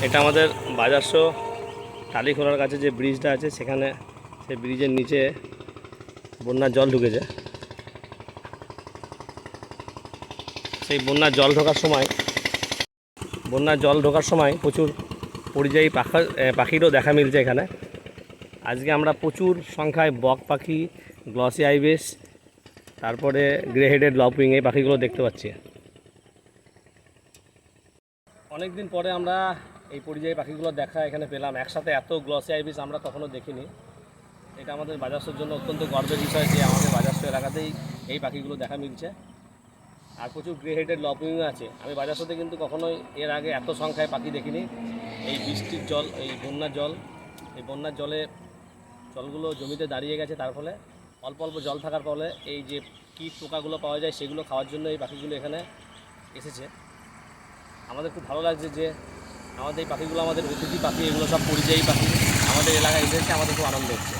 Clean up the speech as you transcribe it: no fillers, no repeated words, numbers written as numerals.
এটা আমাদের বাজারশো টালিখোলার কাছে যে ব্রিজটা আছে, সেখানে সেই ব্রিজের নিচে বন্যার জল ঢুকেছে। সেই বন্যার জল ঢোকার সময় প্রচুর পরিযায়ী পাখিরও দেখা মিলছে এখানে। আজকে আমরা প্রচুর সংখ্যায় বক পাখি, গ্লসি আইবিস, তারপরে গ্রে হেডেড লপিং এই পাখিগুলো দেখতে পাচ্ছি। অনেক দিন পরে আমরা এই পরিযায়ী পাখিগুলো দেখা এখানে পেলাম। একসাথে এত গ্লসি আইবিস আমরা কখনো দেখিনি। এটা আমাদের বাজারশোর জন্য অত্যন্ত গর্বের বিষয় যে আমাদের বাজারশো এলাকাতেই এই পাখিগুলো দেখা মিলছে। আর প্রচুর গ্রে হেডেড লপিংও আছে। আমি বাজারশোতে কিন্তু কখনোই এর আগে এত সংখ্যায় পাখি দেখিনি। এই বৃষ্টির জল, এই বন্যার জলে জলগুলো জমিতে দাঁড়িয়ে গেছে, তার ফলে অল্প অল্প জল থাকার ফলে এই যে কীট পোকাগুলো পাওয়া যায় সেগুলো খাওয়ার জন্য এই পাখিগুলো এখানে এসেছে। আমাদের খুব ভালো লাগছে যে আমাদের এই পাখিগুলো আমাদের অতিথি পাখি, এগুলো সব পরিযায়ী পাখি আমাদের এলাকায় এসেছে, আমাদের খুব আনন্দ হচ্ছে।